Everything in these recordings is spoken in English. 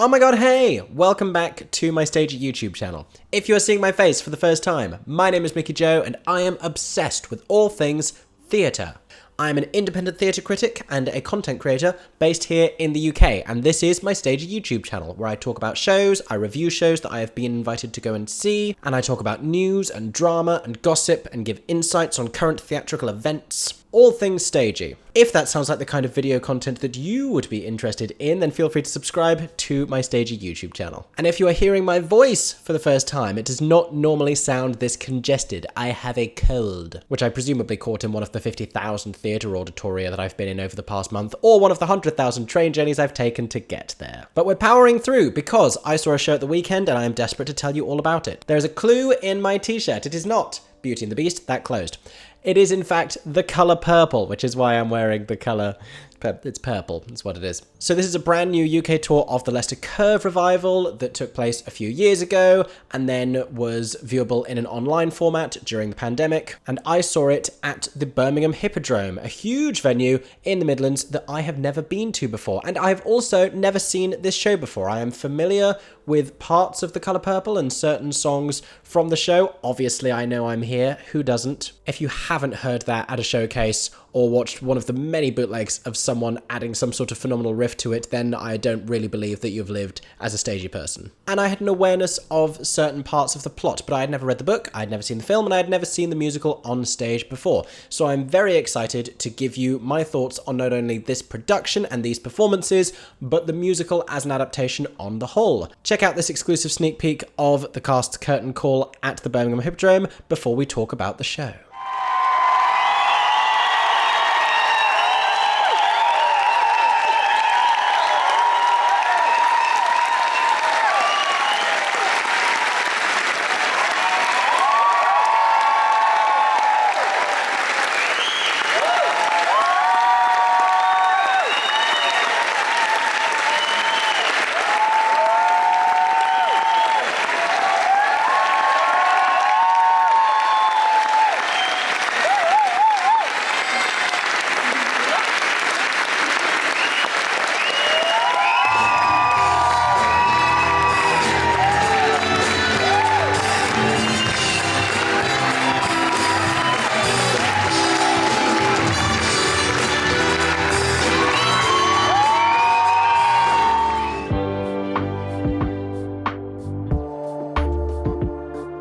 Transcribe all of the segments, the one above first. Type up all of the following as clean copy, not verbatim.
Oh my god, hey! Welcome back to my Stagey YouTube channel. If you are seeing my face for the first time, my name is Mickey Joe and I am obsessed with all things theatre. I am an independent theatre critic and a content creator based here in the UK, and this is my Stagey YouTube channel, where I talk about shows, I review shows that I have been invited to go and see, and I talk about news and drama and gossip and give insights on current theatrical events. All things stagey. If that sounds like the kind of video content that you would be interested in, then feel free to subscribe to my Stagey YouTube channel. And if you are hearing my voice for the first time, it does not normally sound this congested. I have a cold, which I presumably caught in one of the 50,000 theatre auditoria that I've been in over the past month, or one of the 100,000 train journeys I've taken to get there. But we're powering through because I saw a show at the weekend and I am desperate to tell you all about it. There is a clue in my t-shirt. It is not Beauty and the Beast, that closed. It is, in fact, the colour purple, which is why I'm wearing the colour. It's purple, that's what it is. So this is a brand new UK tour of the Leicester Curve revival that took place a few years ago and then was viewable in an online format during the pandemic. And I saw it at the Birmingham Hippodrome, a huge venue in the Midlands that I have never been to before. And I have also never seen this show before. I am familiar with parts of The Colour Purple and certain songs from the show. Obviously, I know I'm here. Who doesn't? If you haven't heard that at a showcase or watched one of the many bootlegs of someone adding some sort of phenomenal riff to it, then I don't really believe that you've lived as a stagey person. And I had an awareness of certain parts of the plot, but I had never read the book, I had never seen the film, and I had never seen the musical on stage before. So I'm very excited to give you my thoughts on not only this production and these performances, but the musical as an adaptation on the whole. Check out this exclusive sneak peek of the cast's curtain call at the Birmingham Hippodrome before we talk about the show.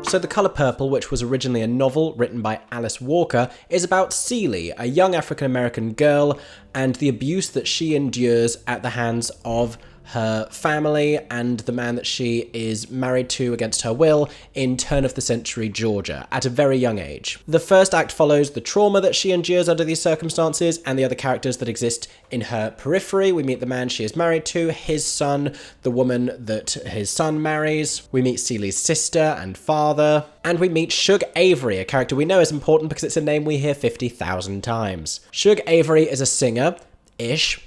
So The Colour Purple, which was originally a novel written by Alice Walker, is about Celie, a young African-American girl, and the abuse that she endures at the hands of her family and the man that she is married to against her will in turn-of-the-century Georgia at a very young age. The first act follows the trauma that she endures under these circumstances and the other characters that exist in her periphery. We meet the man she is married to, his son, the woman that his son marries. We meet Celie's sister and father. And we meet Shug Avery, a character we know is important because it's a name we hear 50,000 times. Shug Avery is a singer,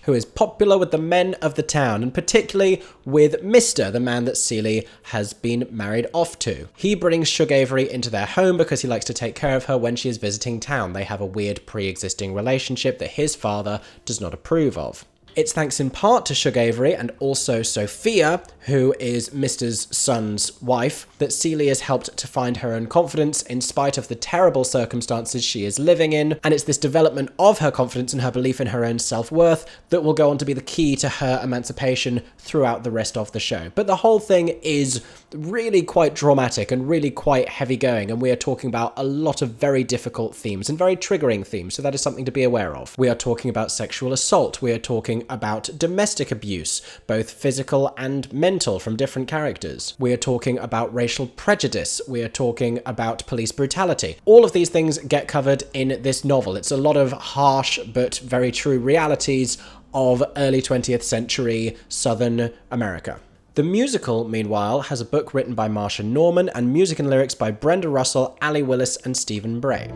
who is popular with the men of the town, and particularly with Mr., the man that Celie has been married off to. He brings Shug Avery into their home because he likes to take care of her when she is visiting town. They have a weird pre-existing relationship that his father does not approve of. It's thanks in part to Shug Avery and also Sophia, who is Mr.'s son's wife, that Celie has helped to find her own confidence in spite of the terrible circumstances she is living in, and it's this development of her confidence and her belief in her own self-worth that will go on to be the key to her emancipation throughout the rest of the show. But the whole thing is really quite dramatic and really quite heavy-going, and we are talking about a lot of very difficult themes and very triggering themes, so that is something to be aware of. We are talking about sexual assault, we are talking about domestic abuse, both physical and mental, from different characters. We are talking about racial prejudice. We are talking about police brutality. All of these things get covered in this novel. It's a lot of harsh but very true realities of early 20th century Southern America. The musical, meanwhile, has a book written by Marsha Norman and music and lyrics by Brenda Russell, Ali Willis, and Stephen Bray.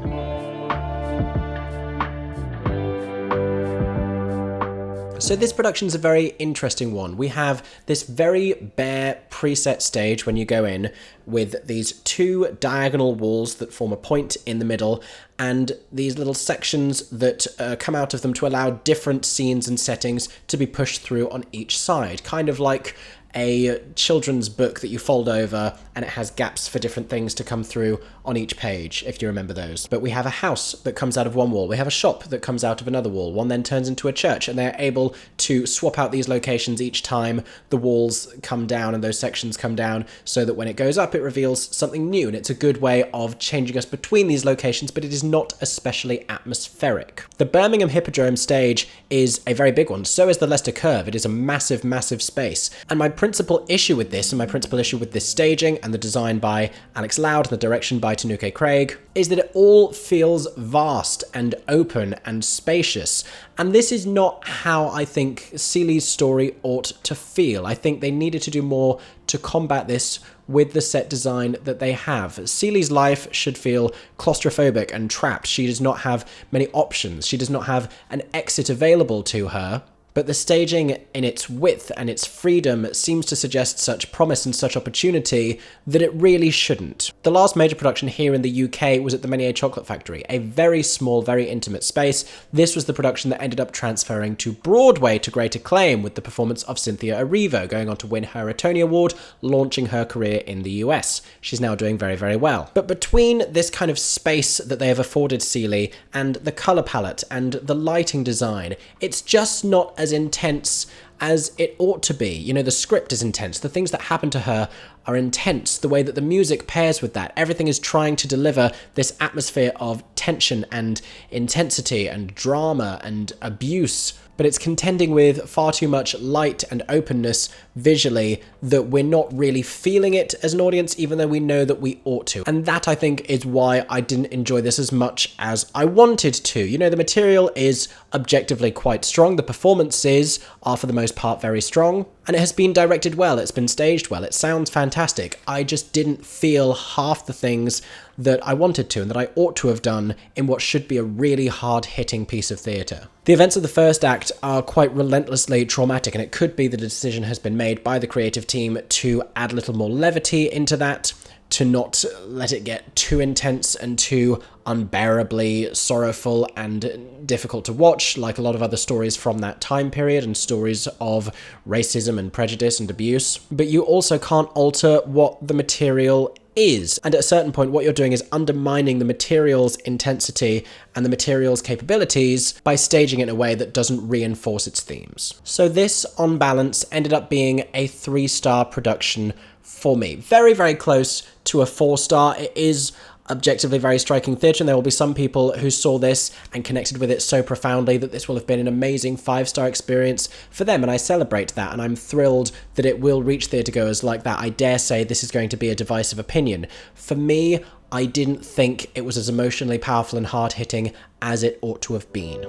So this production is a very interesting one. We have this very bare preset stage when you go in with these two diagonal walls that form a point in the middle and these little sections that come out of them to allow different scenes and settings to be pushed through on each side, kind of like a children's book that you fold over and it has gaps for different things to come through on each page, if you remember those. But we have a house that comes out of one wall. We have a shop that comes out of another wall. One then turns into a church, and they're able to swap out these locations each time the walls come down and those sections come down, so that when it goes up, it reveals something new. And it's a good way of changing us between these locations, but it is not especially atmospheric. The Birmingham Hippodrome stage is a very big one. So is the Leicester Curve. It is a massive, massive space. And my principal issue with this, and my principal issue with this staging and the design by Alex Loud and the direction by Tanuke Craig, is that it all feels vast and open and spacious. And this is not how I think Seeley's story ought to feel. I think they needed to do more to combat this with the set design that they have. Seeley's life should feel claustrophobic and trapped. She does not have many options. She does not have an exit available to her. But the staging in its width and its freedom seems to suggest such promise and such opportunity that it really shouldn't. The last major production here in the UK was at the Menier Chocolate Factory, a very small, very intimate space. This was the production that ended up transferring to Broadway to great acclaim, with the performance of Cynthia Erivo going on to win her a Tony Award, launching her career in the US. She's now doing very, very well. But between this kind of space that they have afforded Seeley and the colour palette and the lighting design, it's just not as intense as it ought to be. You know, the script is intense. The things that happen to her are intense. The way that the music pairs with that. Everything is trying to deliver this atmosphere of tension and intensity and drama and abuse. But it's contending with far too much light and openness visually that we're not really feeling it as an audience, even though we know that we ought to. And that, I think, is why I didn't enjoy this as much as I wanted to. You know, the material is objectively quite strong. The performances are, for the most part, very strong. And it has been directed well. It's been staged well. It sounds fantastic. I just didn't feel half the things that I wanted to and that I ought to have done in what should be a really hard-hitting piece of theatre. The events of the first act are quite relentlessly traumatic, and it could be that a decision has been made by the creative team to add a little more levity into that, to not let it get too intense and too unbearably sorrowful and difficult to watch, like a lot of other stories from that time period and stories of racism and prejudice and abuse. But you also can't alter what the material is. And at a certain point, what you're doing is undermining the material's intensity and the material's capabilities by staging it in a way that doesn't reinforce its themes. So this, on balance, ended up being a 3-star production for me. Very, very close to a 4-star. It is objectively very striking theatre, and there will be some people who saw this and connected with it so profoundly that this will have been an amazing 5-star experience for them, and I celebrate that, and I'm thrilled that it will reach theatregoers like that. I dare say this is going to be a divisive opinion. For me, I didn't think it was as emotionally powerful and hard-hitting as it ought to have been.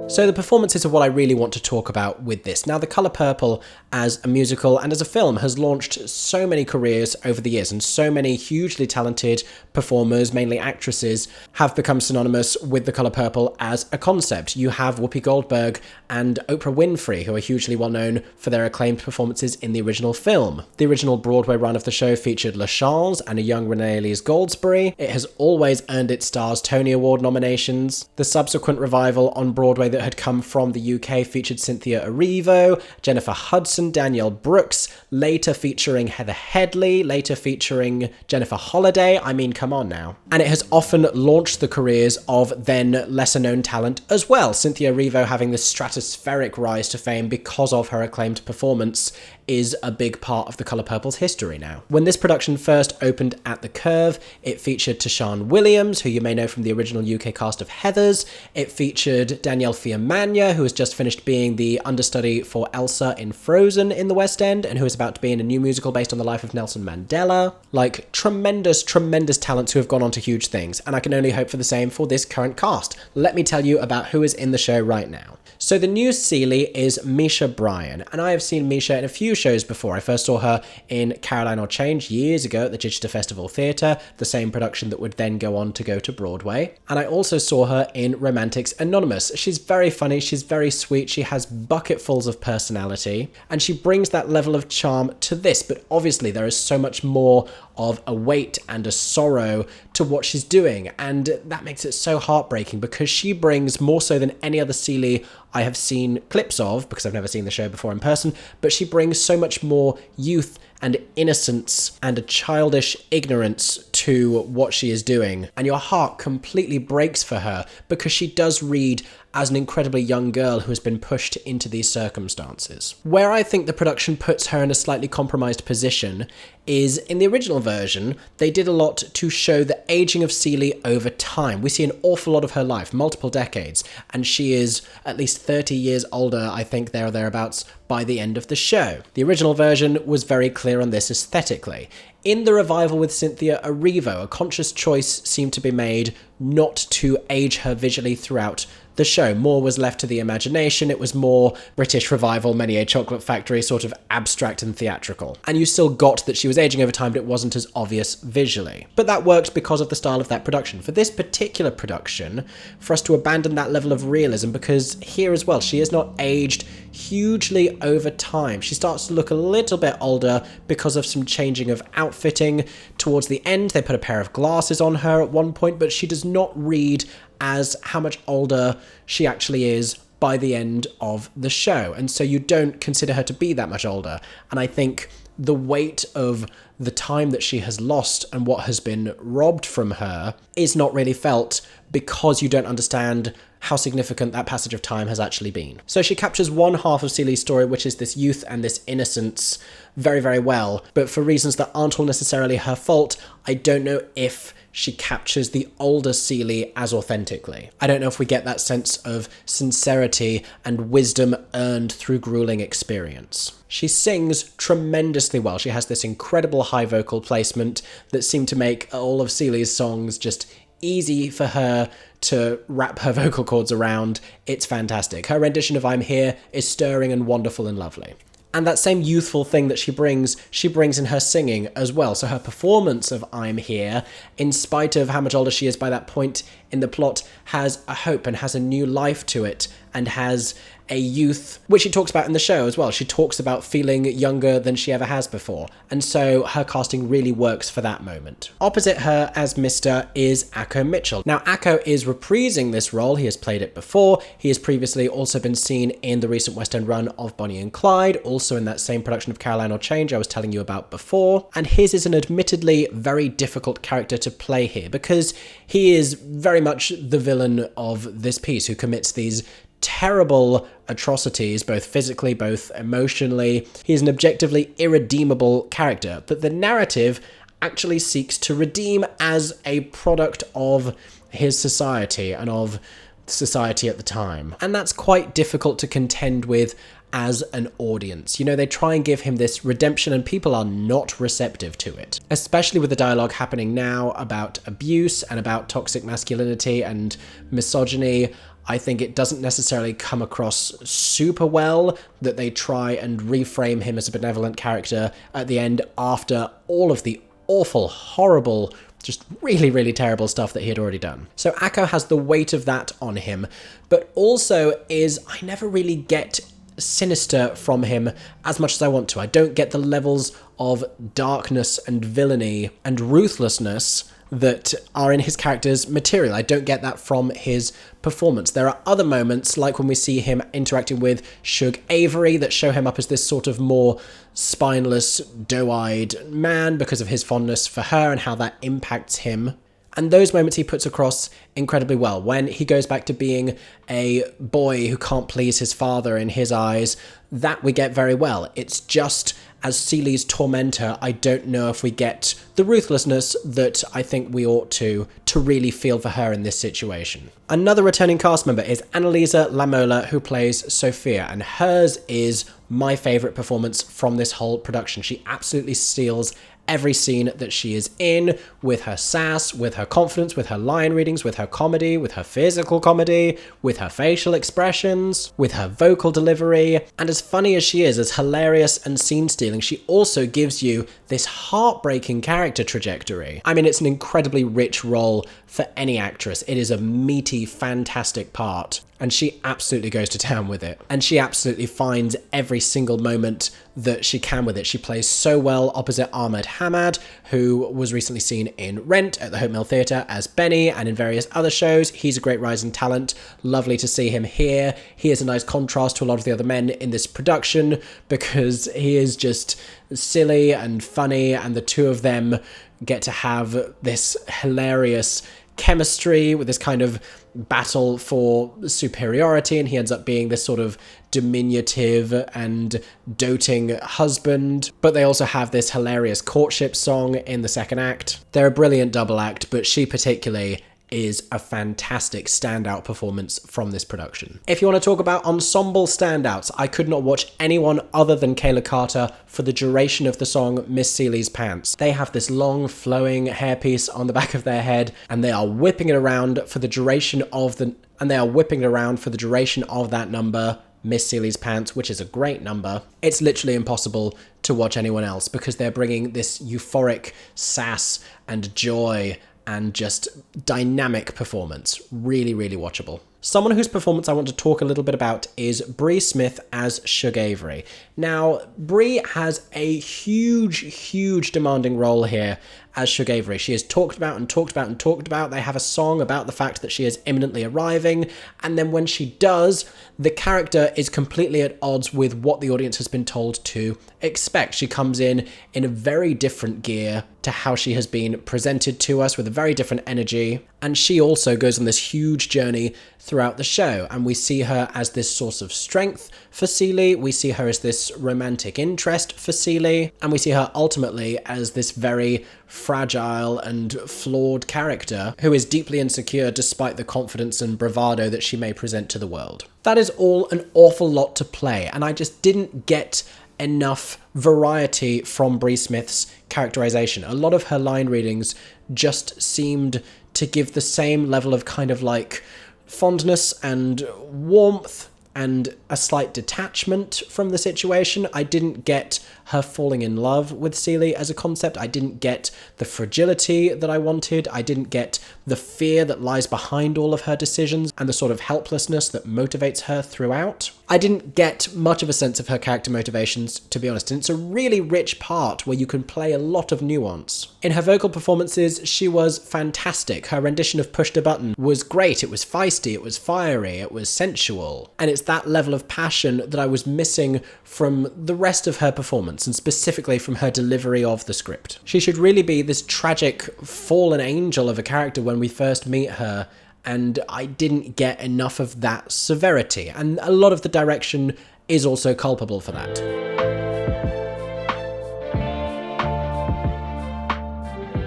So the performances are what I really want to talk about with this. Now, The Colour Purple as a musical and as a film has launched so many careers over the years, and so many hugely talented performers, mainly actresses, have become synonymous with The Colour Purple as a concept. You have Whoopi Goldberg and Oprah Winfrey, who are hugely well known for their acclaimed performances in the original film. The original Broadway run of the show featured LaChanze and a young Renee Elise Goldsberry. It has always earned its stars Tony Award nominations. The subsequent revival on Broadway that had come from the UK featured Cynthia Erivo, Jennifer Hudson, Danielle Brooks, later featuring Heather Headley, later featuring Jennifer Holliday. I mean, come on now. And it has often launched the careers of then lesser known talent as well. Cynthia Erivo having this stratospheric rise to fame because of her acclaimed performance is a big part of The Colour Purple's history now. When this production first opened at the Curve, it featured Tashawn Williams, who you may know from the original UK cast of Heathers. It featured Danielle Fiamagna, who has just finished being the understudy for Elsa in Frozen in the West End, and who is about to be in a new musical based on the life of Nelson Mandela. Like, tremendous, tremendous talents who have gone on to huge things, and I can only hope for the same for this current cast. Let me tell you about who is in the show right now. So the new Seeley is Misha Bryan, and I have seen Misha in a few shows before. I first saw her in Caroline or Change years ago at the Chichester Festival Theatre, the same production that would then go on to go to Broadway. And I also saw her in Romantics Anonymous. She's very funny, she's very sweet, she has bucketfuls of personality, and she brings that level of charm to this, but obviously there is so much more of a weight and a sorrow to what she's doing, and that makes it so heartbreaking because she brings, more so than any other Seeley I have seen clips of, because I've never seen the show before in person, but she brings so much more youth and innocence and a childish ignorance to what she is doing. And your heart completely breaks for her because she does read as an incredibly young girl who has been pushed into these circumstances. Where I think the production puts her in a slightly compromised position is in the original version, they did a lot to show the aging of Seeley over time. We see an awful lot of her life, multiple decades, and she is at least 30 years older, I think there or thereabouts, by the end of the show. The original version was very clear on this aesthetically. In the revival with Cynthia Erivo, a conscious choice seemed to be made not to age her visually throughout the show. More was left to the imagination. It was more British revival, Many a Chocolate Factory, sort of abstract and theatrical. And you still got that she was aging over time, but it wasn't as obvious visually. But that worked because of the style of that production. For this particular production, for us to abandon that level of realism, because here as well, she is not aged hugely over time. She starts to look a little bit older because of some changing of outfitting. Towards the end, they put a pair of glasses on her at one point, but she does not read as how much older she actually is by the end of the show. And so you don't consider her to be that much older. And I think the weight of the time that she has lost and what has been robbed from her is not really felt because you don't understand how significant that passage of time has actually been. So she captures one half of Seeley's story, which is this youth and this innocence, very, very well. But for reasons that aren't all necessarily her fault, I don't know if she captures the older Seeley as authentically. I don't know if we get that sense of sincerity and wisdom earned through grueling experience. She sings tremendously well. She has this incredible high vocal placement that seemed to make all of Seeley's songs just easy for her to wrap her vocal cords around. It's fantastic. Her rendition of I'm Here is stirring and wonderful and lovely. And that same youthful thing that she brings in her singing as well. So her performance of I'm Here, in spite of how much older she is by that point in the plot, has a hope and has a new life to it and has a youth, which she talks about in the show as well. She talks about feeling younger than she ever has before. And so her casting really works for that moment. Opposite her as Mr. is Akko Mitchell. Now, Akko is reprising this role. He has played it before. He has previously also been seen in the recent West End run of Bonnie and Clyde, also in that same production of Caroline or Change I was telling you about before. And his is an admittedly very difficult character to play here because he is very much the villain of this piece who commits these terrible atrocities, both physically, both emotionally. He's an objectively irredeemable character that the narrative actually seeks to redeem as a product of his society and of society at the time. And that's quite difficult to contend with as an audience. You know, they try and give him this redemption and people are not receptive to it. Especially with the dialogue happening now about abuse and about toxic masculinity and misogyny. I think it doesn't necessarily come across super well that they try and reframe him as a benevolent character at the end after all of the awful, horrible, just really, really terrible stuff that he had already done. So Akko has the weight of that on him, but also I never really get sinister from him as much as I want to. I don't get the levels of darkness and villainy and ruthlessness that are in his character's material. I don't get that from his performance. There are other moments, like when we see him interacting with Shug Avery, that show him up as this sort of more spineless, doe-eyed man because of his fondness for her and how that impacts him. And those moments he puts across incredibly well. When he goes back to being a boy who can't please his father in his eyes, that we get very well. It's just, as Seeley's tormentor, I don't know if we get the ruthlessness that I think we ought to really feel for her in this situation. Another returning cast member is Annalisa Lamola, who plays Sophia, and hers is my favourite performance from this whole production. She absolutely steals every scene that she is in, with her sass, with her confidence, with her line readings, with her comedy, with her physical comedy, with her facial expressions, with her vocal delivery. And as funny as she is, as hilarious and scene-stealing, she also gives you this heartbreaking character trajectory. I mean, it's an incredibly rich role for any actress. It is a meaty, fantastic part. And she absolutely goes to town with it. And she absolutely finds every single moment that she can with it. She plays so well opposite Ahmed Hamad, who was recently seen in Rent at the Hope Mill Theatre as Benny and in various other shows. He's a great rising talent. Lovely to see him here. He is a nice contrast to a lot of the other men in this production because he is just silly and funny, and the two of them get to have this hilarious chemistry with this kind of battle for superiority, and he ends up being this sort of diminutive and doting husband. But they also have this hilarious courtship song in the second act. They're a brilliant double act, but she particularly is a fantastic standout performance from this production. If you want to talk about ensemble standouts, I could not watch anyone other than Kayla Carter for the duration of the song Miss Seeley's Pants. They have this long flowing hairpiece on the back of their head, and they are whipping it around for the duration of that number, Miss Seeley's Pants, which is a great number. It's literally impossible to watch anyone else because they're bringing this euphoric sass and joy and just dynamic performance. Really, really watchable. Someone whose performance I want to talk a little bit about is Bree Smith as Shug Avery. Now, Bree has a huge demanding role here as Shug Avery. She is talked about and talked about and talked about. They have a song about the fact that she is imminently arriving, and then when she does, the character is completely at odds with what the audience has been told to expect. She comes in a very different gear to how she has been presented to us, with a very different energy, and she also goes on this huge journey throughout the show, and we see her as this source of strength for Seeley, we see her as this romantic interest for Seeley, and we see her ultimately as this very fragile and flawed character who is deeply insecure despite the confidence and bravado that she may present to the world. That is all an awful lot to play, and I just didn't get enough variety from Bree Smith's characterization. A lot of her line readings just seemed to give the same level of kind of like fondness and warmth and a slight detachment from the situation. I didn't get her falling in love with Seeley as a concept. I didn't get the fragility that I wanted. I didn't get the fear that lies behind all of her decisions and the sort of helplessness that motivates her throughout. I didn't get much of a sense of her character motivations, to be honest, and it's a really rich part where you can play a lot of nuance. In her vocal performances, she was fantastic. Her rendition of Push the Button was great. It was feisty, it was fiery, it was sensual, and it's that level of passion that I was missing from the rest of her performance, and specifically from her delivery of the script. She should really be this tragic fallen angel of a character when we first meet her, and I didn't get enough of that severity, and a lot of the direction is also culpable for that.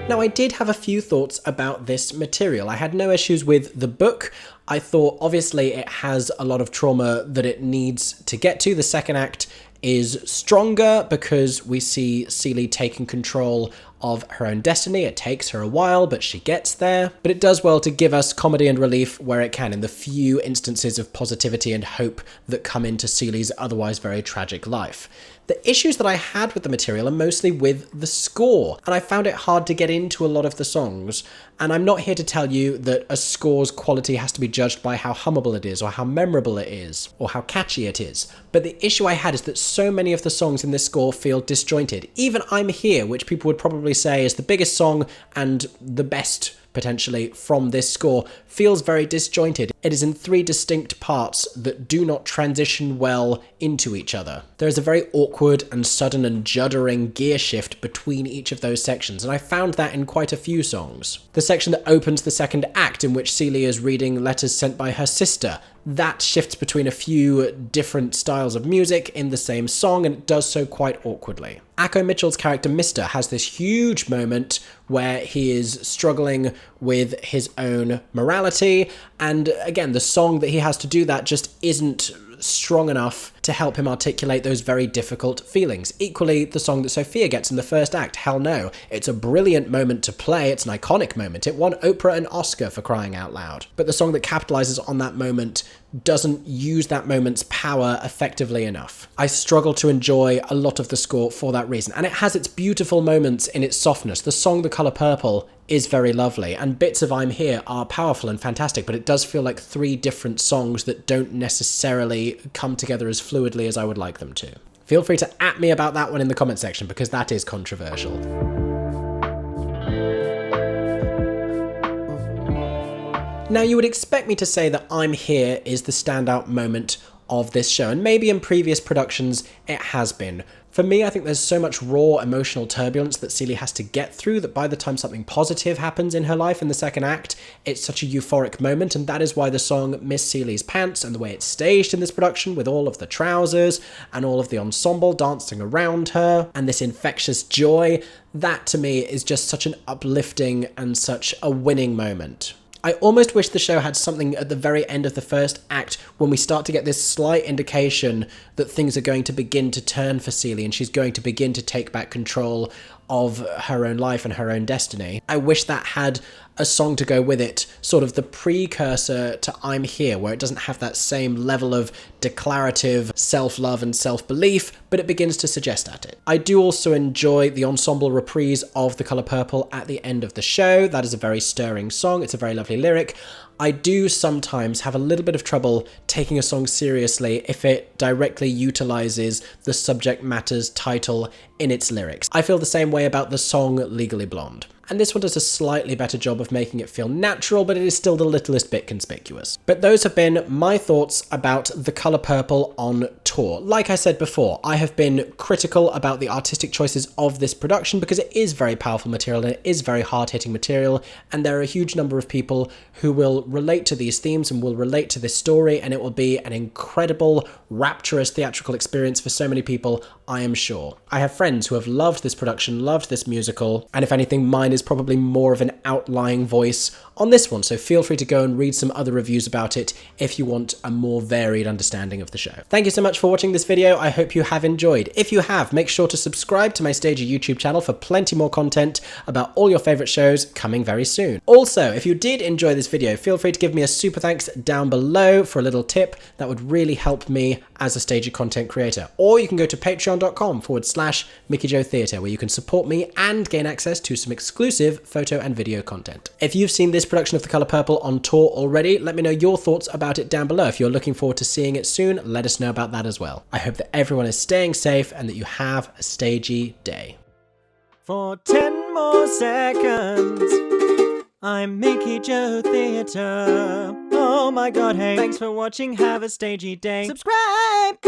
Now, I did have a few thoughts about this material. I had no issues with the book. I thought, obviously, it has a lot of trauma that it needs to get to. The second act is stronger because we see Seeley taking control of her own destiny. It takes her a while, but she gets there. But it does well to give us comedy and relief where it can, in the few instances of positivity and hope that come into Seeley's otherwise very tragic life. The issues that I had with the material are mostly with the score, and I found it hard to get into a lot of the songs. And I'm not here to tell you that a score's quality has to be judged by how hummable it is, or how memorable it is, or how catchy it is. But the issue I had is that so many of the songs in this score feel disjointed. Even I'm Here, which people would probably say is the biggest song and the best potentially from this score, feels very disjointed. It is in three distinct parts that do not transition well into each other. There is a very awkward and sudden and juddering gear shift between each of those sections, and I found that in quite a few songs. The section that opens the second act, in which Seeley is reading letters sent by her sister, that shifts between a few different styles of music in the same song, and it does so quite awkwardly. Akko Mitchell's character Mr. has this huge moment where he is struggling with his own morality, and again, the song that he has to do that just isn't strong enough to help him articulate those very difficult feelings. Equally, the song that Sophia gets in the first act, Hell No. It's a brilliant moment to play, it's an iconic moment. It won Oprah an Oscar for crying out loud. But the song that capitalizes on that moment doesn't use that moment's power effectively enough. I struggle to enjoy a lot of the score for that reason, and it has its beautiful moments in its softness. The song The Colour Purple is very lovely, and bits of I'm Here are powerful and fantastic, but it does feel like three different songs that don't necessarily come together as fluidly as I would like them to. Feel free to at me about that one in the comment section, because that is controversial. Now, you would expect me to say that I'm Here is the standout moment of this show, and maybe in previous productions it has been. For me, I think there's so much raw emotional turbulence that Celie has to get through that by the time something positive happens in her life in the second act, it's such a euphoric moment, and that is why the song Miss Celie's Pants and the way it's staged in this production with all of the trousers and all of the ensemble dancing around her and this infectious joy, that to me is just such an uplifting and such a winning moment. I almost wish the show had something at the very end of the first act when we start to get this slight indication that things are going to begin to turn for Celie and she's going to begin to take back control of her own life and her own destiny. I wish that had a song to go with it, sort of the precursor to I'm Here, where it doesn't have that same level of declarative self-love and self-belief, but it begins to suggest at it. I do also enjoy the ensemble reprise of The Colour Purple at the end of the show. That is a very stirring song. It's a very lovely lyric. I do sometimes have a little bit of trouble taking a song seriously if it directly utilizes the subject matter's title in its lyrics. I feel the same way about the song Legally Blonde. And this one does a slightly better job of making it feel natural, but it is still the littlest bit conspicuous. But those have been my thoughts about The Colour Purple on tour. Like I said before, I have been critical about the artistic choices of this production because it is very powerful material and it is very hard-hitting material, and there are a huge number of people who will relate to these themes and will relate to this story, and it will be an incredible, rapturous theatrical experience for so many people, I am sure. I have friends who have loved this production, loved this musical, and if anything, mine is probably more of an outlying voice on this one, so feel free to go and read some other reviews about it if you want a more varied understanding of the show. Thank you so much for watching this video. I hope you have enjoyed. If you have, make sure to subscribe to my Stager YouTube channel for plenty more content about all your favourite shows coming very soon. Also, if you did enjoy this video, feel free to give me a super thanks down below for a little tip. That would really help me as a Stager content creator. Or you can go to patreon.com/MickeyJoeTheatre, where you can support me and gain access to some exclusive photo and video content. If you've seen this production of The Colour Purple on tour already, let me know your thoughts about it down below. If you're looking forward to seeing it soon, let us know about that as well. I hope that everyone is staying safe and that you have a stagey day. For 10 more seconds, I'm Mickey Joe Theatre. Oh my god, hey, thanks for watching, have a stagey day. Subscribe!